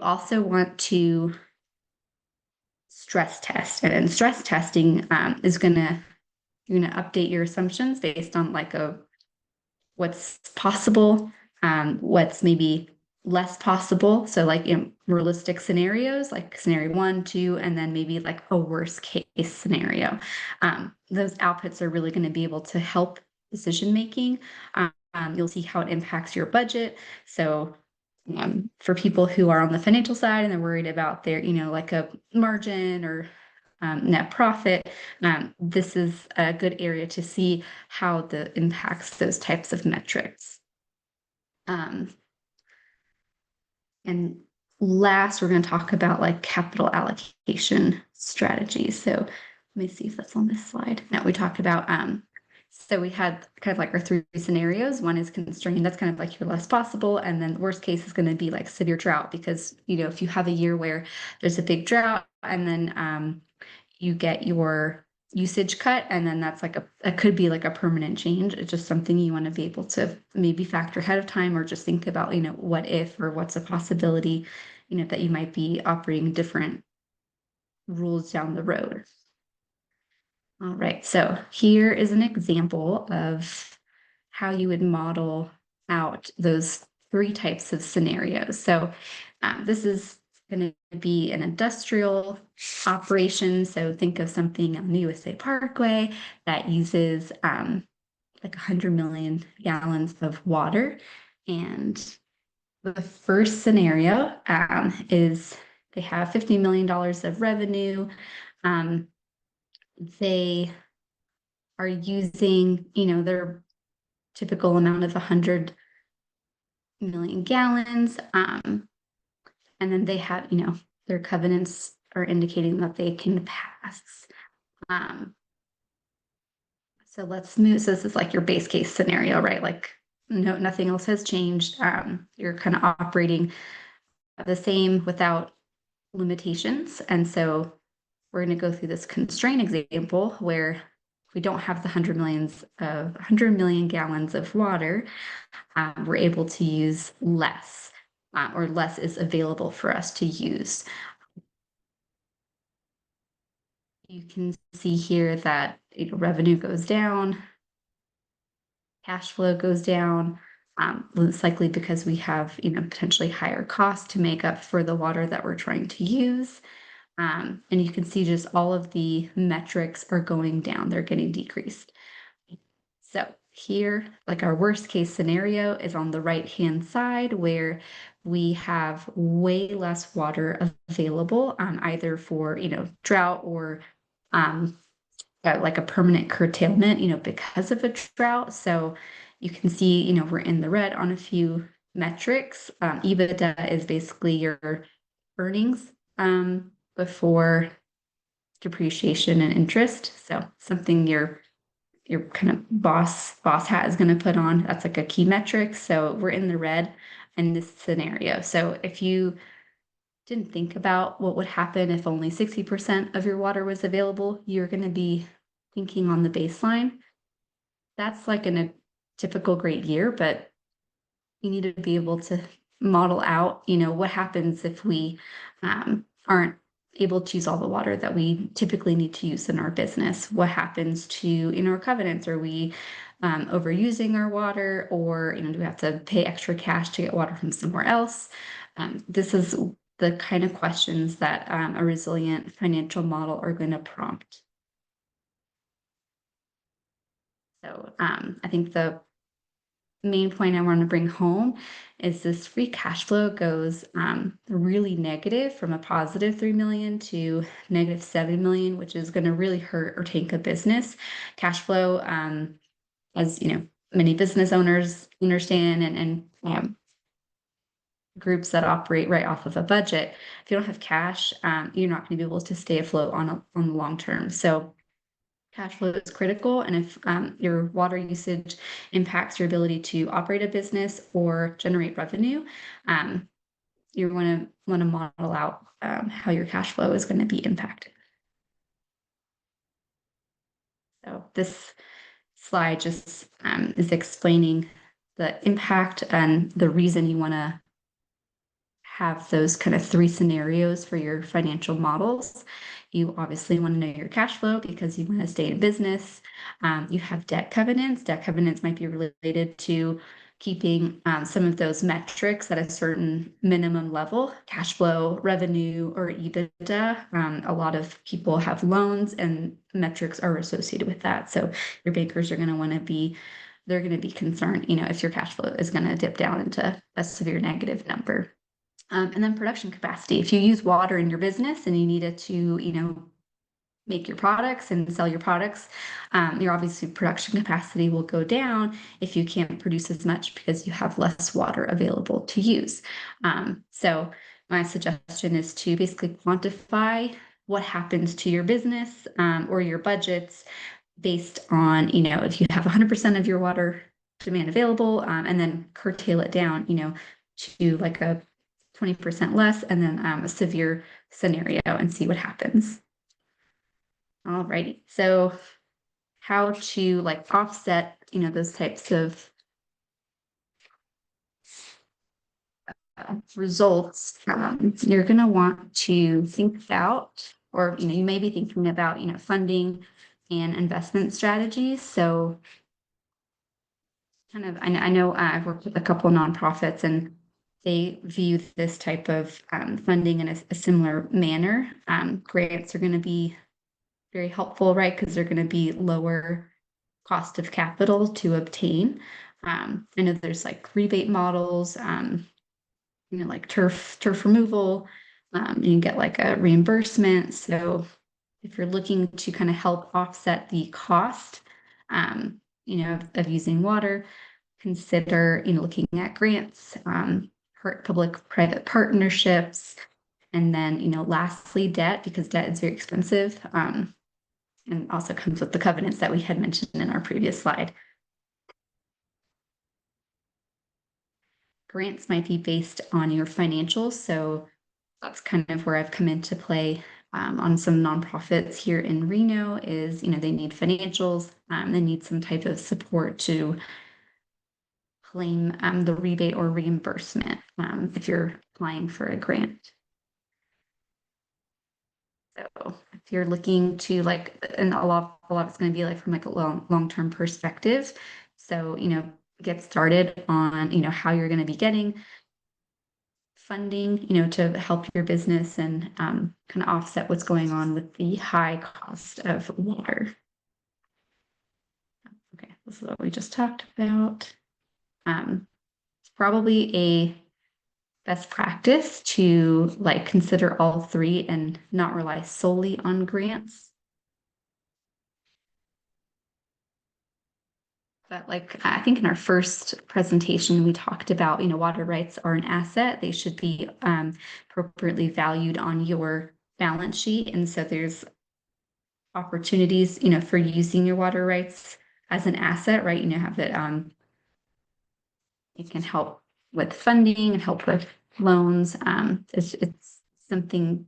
also want to stress test, and stress testing is you're gonna update your assumptions based on like what's possible, what's maybe less possible. So like realistic scenarios, like scenario 1, 2, and then maybe like a worst case scenario. Those outputs are really going to be able to help decision making. You'll see how it impacts your budget. So for people who are on the financial side and they're worried about their, like a margin or net profit, this is a good area to see how the impacts those types of metrics. And last, we're going to talk about like capital allocation strategies. So let me see if that's on this slide. No, we talked about, so we had kind of like our 3 scenarios. One is constrained, that's kind of like your less possible. And then worst case is going to be like severe drought, because, if you have a year where there's a big drought and then you get your usage cut, and then that's like it could be like a permanent change. It's just something you want to be able to maybe factor ahead of time, or just think about, what if, or what's a possibility, that you might be operating different rules down the road. All right, so here is an example of how you would model out those 3 types of scenarios. So this is going to be an industrial operation. So think of something on the USA Parkway that uses like 100 million gallons of water. And the first scenario is they have $50 million of revenue. They are using, their typical amount of 100 million gallons. And then they have, their covenants are indicating that they can pass. So let's move. So this is like your base case scenario, right? Like nothing else has changed. You're kind of operating the same without limitations. And so we're going to go through this constraint example where we don't have the 100 million gallons of water. We're able to use less, or less is available for us to use. You can see here that revenue goes down, cash flow goes down. It's likely because we have potentially higher costs to make up for the water that we're trying to use. And you can see just all of the metrics are going down, they're getting decreased. So here, like our worst case scenario is on the right-hand side, where we have way less water available, either for, drought or like a permanent curtailment, because of a drought. So you can see, we're in the red on a few metrics. EBITDA is basically your earnings before depreciation and interest. So something your kind of boss hat is going to put on. That's like a key metric. So we're in the red in this scenario. So if you didn't think about what would happen if only 60% of your water was available, you're going to be thinking on the baseline. That's like in a typical great year, but you need to be able to model out, what happens if we aren't able to use all the water that we typically need to use in our business. What happens to our covenants? Are we overusing our water, or do we have to pay extra cash to get water from somewhere else? This is the kind of questions that a resilient financial model are going to prompt. So I think the main point I want to bring home is this free cash flow goes really negative, from a positive 3 million to negative 7 million, which is going to really hurt or tank a business. Cash flow, as many business owners understand, and groups that operate right off of a budget, if you don't have cash, you're not going to be able to stay afloat on the long term. So cash flow is critical, and if your water usage impacts your ability to operate a business or generate revenue, you want to model out how your cash flow is going to be impacted. So this slide just is explaining the impact and the reason you want to have those kind of three scenarios for your financial models. You obviously want to know your cash flow because you want to stay in business. You have debt covenants. Debt covenants might be related to keeping some of those metrics at a certain minimum level, cash flow, revenue, or EBITDA. A lot of people have loans and metrics are associated with that. So your bankers are going to want to be, they're going to be concerned, if your cash flow is going to dip down into a severe negative number. And then production capacity. If you use water in your business and you need it to, make your products and sell your products, your obviously production capacity will go down if you can't produce as much because you have less water available to use. So my suggestion is to basically quantify what happens to your business or your budgets based on, if you have 100% of your water demand available, and then curtail it down, to like a 20% less, and then a severe scenario and see what happens. All righty. So how to like offset, those types of results, you're going to want to think about, or, you may be thinking about, funding and investment strategies. So kind of, I know I've worked with a couple of nonprofits and they view this type of funding in a similar manner. Grants are going to be very helpful, right? Because they're going to be lower cost of capital to obtain. I know there's like rebate models, like turf removal. You can get like a reimbursement. So if you're looking to kind of help offset the cost, of using water, consider, looking at grants, public-private partnerships, and then, lastly, debt, because debt is very expensive, and also comes with the covenants that we had mentioned in our previous slide. Grants might be based on your financials, so that's kind of where I've come into play on some nonprofits here in Reno is, they need financials, they need some type of support to claim the rebate or reimbursement if you're applying for a grant. So if you're looking to and a lot of it's going to be like from like a long-term perspective. So, get started on, how you're going to be getting funding, to help your business and kind of offset what's going on with the high cost of water. Okay, this is what we just talked about. It's probably a best practice to consider all three and not rely solely on grants. But I think in our first presentation, we talked about, water rights are an asset. They should be appropriately valued on your balance sheet. And so there's opportunities, for using your water rights as an asset, right? Have it, it can help with funding and help with loans. It's something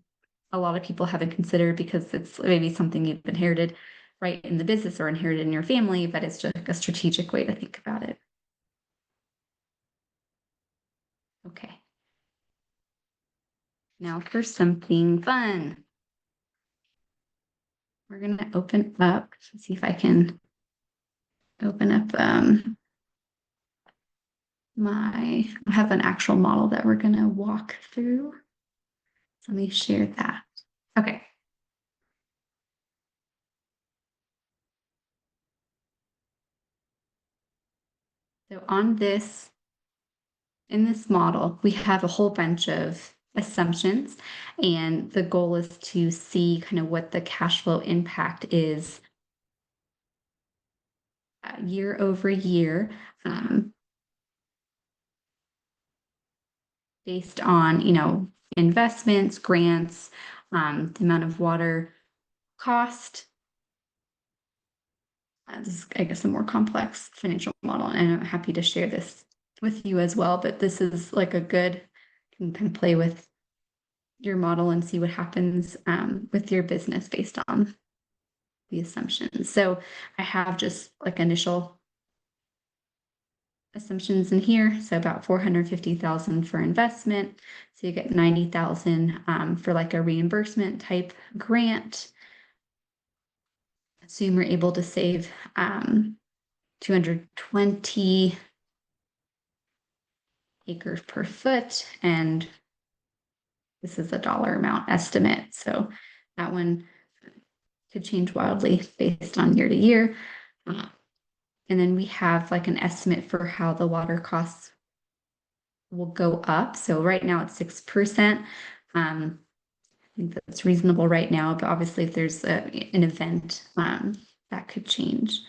a lot of people haven't considered because it's maybe something you've inherited right in the business or inherited in your family, but it's just a strategic way to think about it. Okay. Now for something fun. We're going to open up, let's see if I can open up I have an actual model that we're going to walk through. So let me share that. Okay. So in this model, we have a whole bunch of assumptions, and the goal is to see kind of what the cash flow impact is year over year, based on, investments, grants, the amount of water cost. This is, I guess, a more complex financial model, and I'm happy to share this with you as well, but this is like a good, you can kind of play with your model and see what happens with your business based on the assumptions. So I have just like initial assumptions in here. So about 450,000 for investment. So you get 90,000 for like a reimbursement type grant. Assume we're able to save 220 acres per foot, and this is a dollar amount estimate. So that one could change wildly based on year to year. And then we have like an estimate for how the water costs will go up. So right now it's 6%. I think that's reasonable right now, but obviously if there's an event, that could change.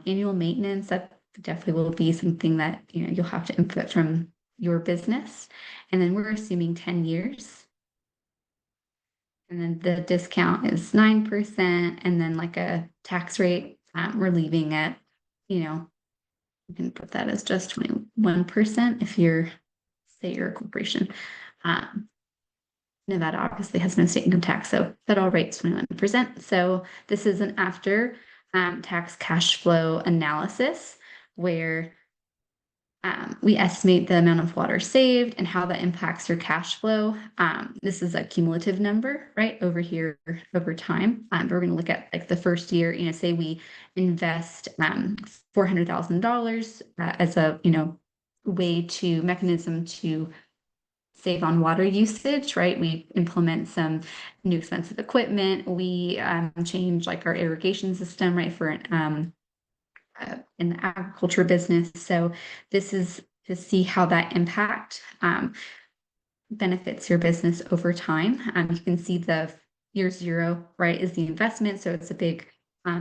Annual maintenance, that definitely will be something that you'll have to input from your business. And then we're assuming 10 years. And then the discount is 9%. And then like a tax rate, we're leaving at, you can put that as just 21% if you're, say you're a corporation. Nevada obviously has no state income tax, so federal rate's 21%. So this is an after tax cash flow analysis where we estimate the amount of water saved and how that impacts your cash flow. This is a cumulative number, right, over here over time. We're going to look at like the first year, say we invest $400,000 as a, mechanism to save on water usage, right? We implement some new expensive equipment. We change like our irrigation system, right, for in the agriculture business. So this is to see how that impact benefits your business over time. You can see the year zero, right, is the investment. So it's a big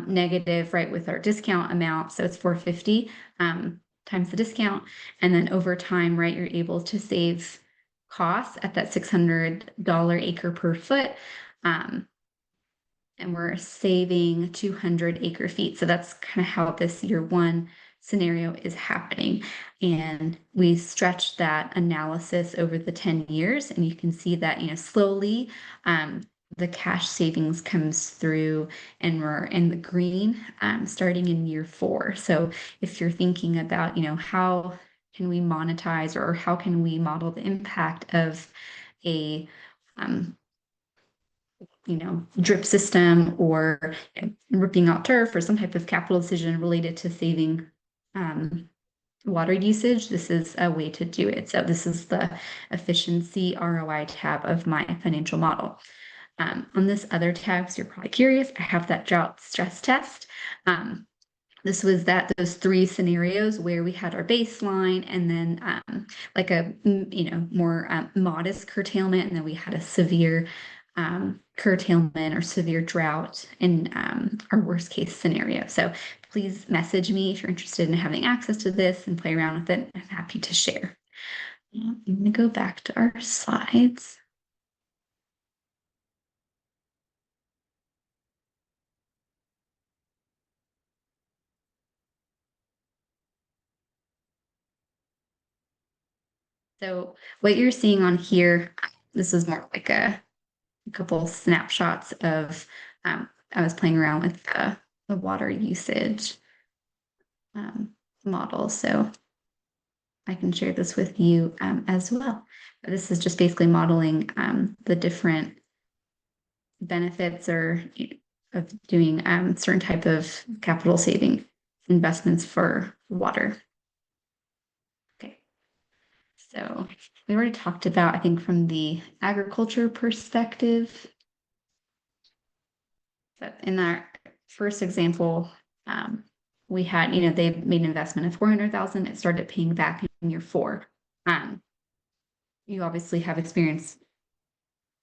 negative, right, with our discount amount. So it's 450 times the discount. And then over time, right, you're able to save costs at that $600 acre per foot. And we're saving 200 acre feet. So that's kind of how this year one scenario is happening. And we stretch that analysis over the 10 years, and you can see that, slowly the cash savings comes through, and we're in the green starting in year 4. So if you're thinking about, how can we monetize or how can we model the impact of a drip system or ripping out turf or some type of capital decision related to saving water usage, this is a way to do it. So this is the efficiency ROI tab of my financial model. On this other tab, so you're probably curious, I have that drought stress test. This was those 3 scenarios where we had our baseline and then like a more modest curtailment, and then we had a severe curtailment or severe drought in our worst case scenario. So please message me if you're interested in having access to this and play around with it. I'm happy to share. I'm going to go back to our slides. So what you're seeing on here, this is more like a couple snapshots of I was playing around with the water usage model. So I can share this with you as well. This is just basically modeling the different benefits or of doing certain type of capital saving investments for water. Okay. So we already talked about, I think, from the agriculture perspective. But in our first example, we had, they made an investment of 400,000. It started paying back in year 4. You obviously have experience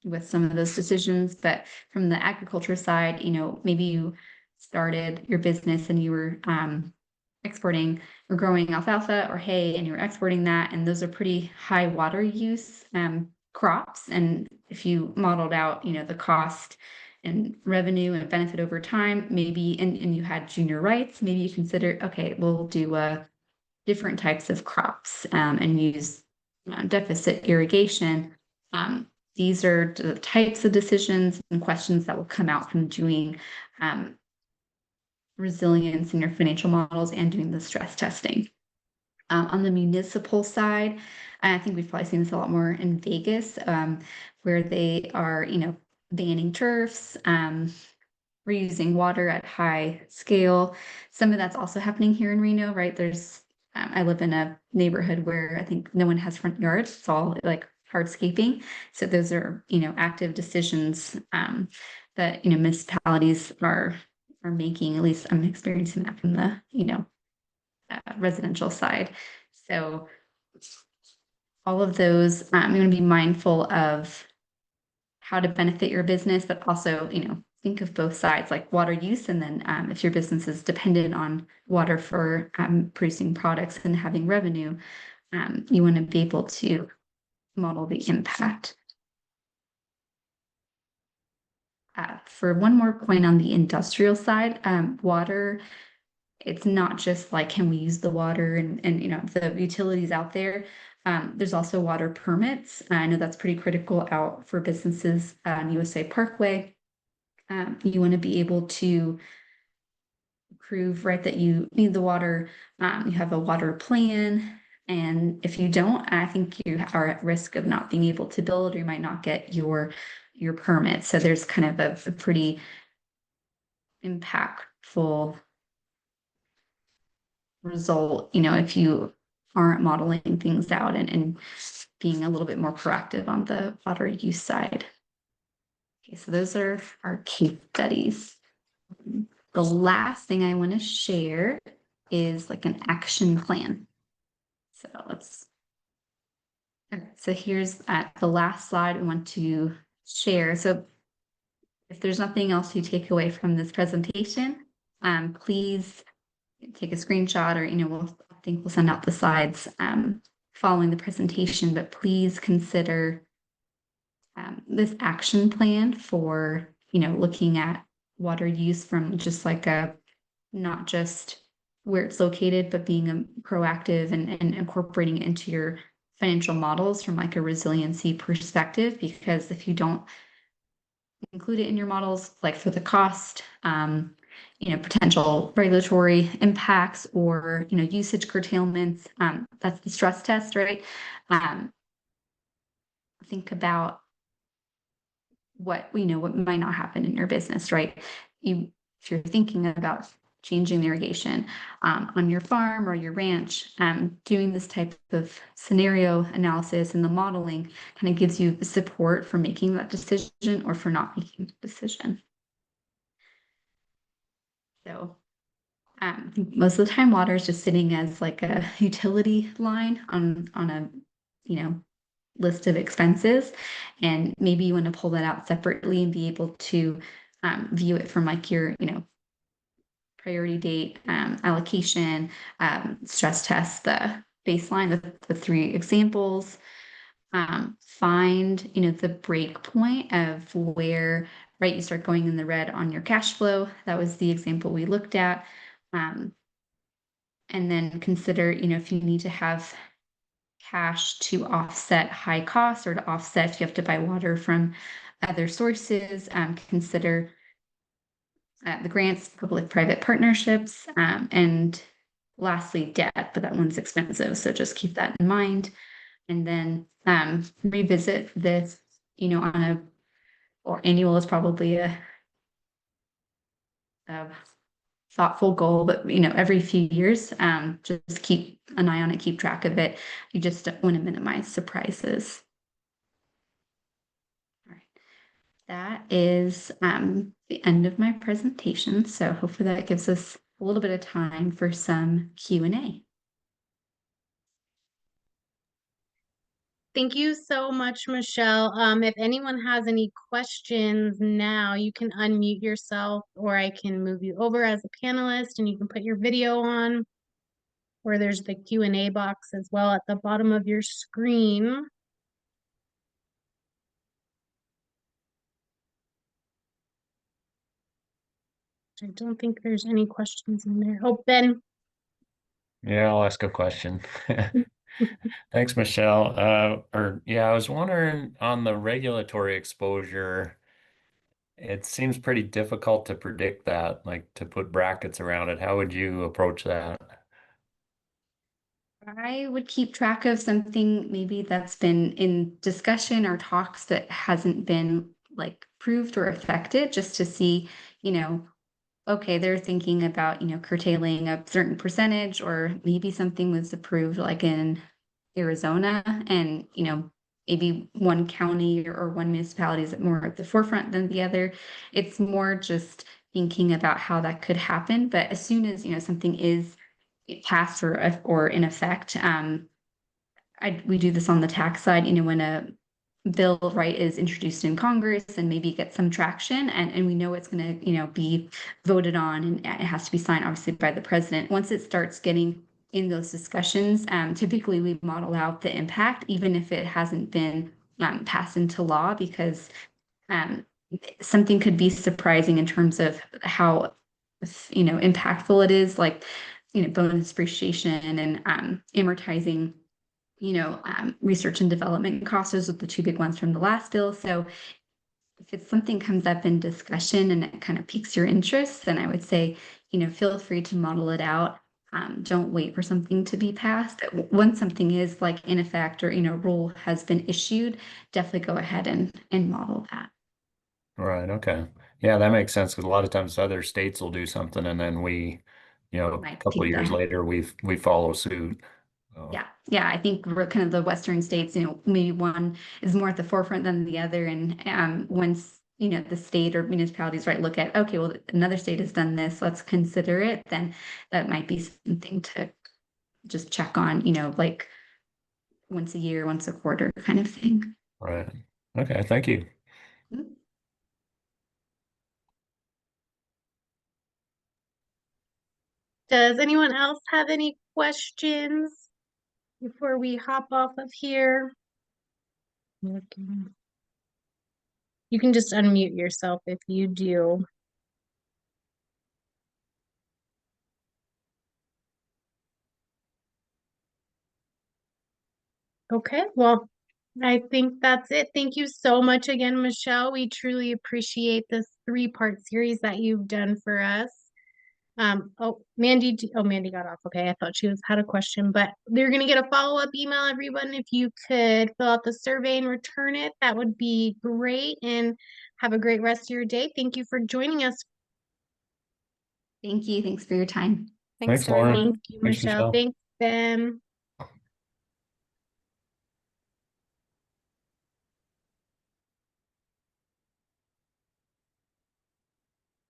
with some of those decisions, but from the agriculture side, maybe you started your business and you were exporting or growing alfalfa or hay, and you were exporting that, and those are pretty high water use crops. And if you modeled out, the cost and revenue and benefit over time, maybe, and you had junior rights, maybe you consider, okay, we'll do different types of crops and use deficit irrigation. These are the types of decisions and questions that will come out from doing resilience in your financial models and doing the stress testing. On the municipal side, I think we've probably seen this a lot more in Vegas, where they are, banning turfs, reusing water at high scale. Some of that's also happening here in Reno, right? I live in a neighborhood where I think no one has front yards. It's all like hardscaping. So those are, active decisions that, municipalities are making. At least I'm experiencing that from the, residential side. So all of those, you want to be mindful of how to benefit your business, but also, think of both sides, like water use, and then if your business is dependent on water for producing products and having revenue, you want to be able to model the impact. For one more point on the industrial side, water, it's not just like, can we use the water and the utilities out there. There's also water permits. I know that's pretty critical out for businesses on USA Parkway. You want to be able to prove, right, that you need the water, you have a water plan. And if you don't, I think you are at risk of not being able to build, or you might not get your permit. So there's kind of a pretty impactful result, if you aren't modeling things out and being a little bit more proactive on the water use side. Okay, so those are our case studies. The last thing I want to share is like an action plan. So so here's the last slide I want to share. So if there's nothing else you take away from this presentation, please take a screenshot, or, I think we'll send out the slides following the presentation, but please consider this action plan for, looking at water use from just like not just where it's located, but being proactive and incorporating it into your financial models from like a resiliency perspective. Because if you don't include it in your models, like for the cost, potential regulatory impacts, or, usage curtailments, that's the stress test, right? Think about what might not happen in your business, right? If you're thinking about changing the irrigation on your farm or your ranch, doing this type of scenario analysis and the modeling kind of gives you the support for making that decision or for not making the decision. So most of the time, water is just sitting as like a utility line on a list of expenses, and maybe you want to pull that out separately and be able to view it from like your priority date allocation, stress test, the baseline, the three examples. Find the break point of where, right, you start going in the red on your cash flow. That was the example we looked at. And then consider, if you need to have cash to offset high costs, or to offset if you have to buy water from other sources, consider the grants, public-private partnerships, and lastly, debt, but that one's expensive. So just keep that in mind. And then revisit this, on or annual is probably a thoughtful goal, but every few years, just keep an eye on it, keep track of it. You just don't want to minimize surprises. All right, that is the end of my presentation. So hopefully that gives us a little bit of time for some Q&A. Thank you so much, Michelle. If anyone has any questions now, you can unmute yourself, or I can move you over as a panelist and you can put your video on, or there's the Q&A box as well at the bottom of your screen. I don't think there's any questions in there. Oh, Ben. Yeah, I'll ask a question. Thanks, Michelle. I was wondering on the regulatory exposure, it seems pretty difficult to predict that, like to put brackets around it. How would you approach that? I would keep track of something maybe that's been in discussion or talks that hasn't been like proved or affected, just to see, you know, okay, they're thinking about, curtailing a certain percentage, or maybe something was approved like in Arizona, and, maybe one county or one municipality is more at the forefront than the other. It's more just thinking about how that could happen. But as soon as, something is passed or in effect, we do this on the tax side, when a bill, right, is introduced in Congress and maybe get some traction, and we know it's going to, be voted on, and it has to be signed obviously by the president. Once it starts getting in those discussions, typically we model out the impact, even if it hasn't been passed into law, because um, something could be surprising in terms of how, impactful it is, like, bonus depreciation and amortizing, research and development costs. Those are the two big ones from the last bill. So if it's something comes up in discussion and it kind of piques your interest, then I would say, feel free to model it out. Don't wait for something to be passed. Once something is like in effect, or, rule has been issued, definitely go ahead and model that. Right. Okay. Yeah, that makes sense because a lot of times other states will do something and then a Might couple of years piggyback. later, we follow suit. So, Yeah. Yeah. I think we're kind of the Western states, maybe one is more at the forefront than the other. And once, the state or municipalities, right, look at, okay, well, another state has done this, let's consider it, then that might be something to just check on, like once a year, once a quarter kind of thing. right. Okay. Thank you. Mm. Does anyone else have any questions before we hop off of here? Looking. You can just unmute yourself if you do. Okay, well, I think that's it. Thank you so much again, Michelle. We truly appreciate this three-part series that you've done for us. Oh, Mandy, Mandy got off. Okay, I thought had a question, but they're gonna get a follow-up email, everyone. If you could fill out the survey and return it, that would be great. And have a great rest of your day. Thank you for joining us. Thanks for your time. Thanks, Thanks, Lauren. everyone. Thank you, Thanks, Michelle. Michelle. Thanks, Ben.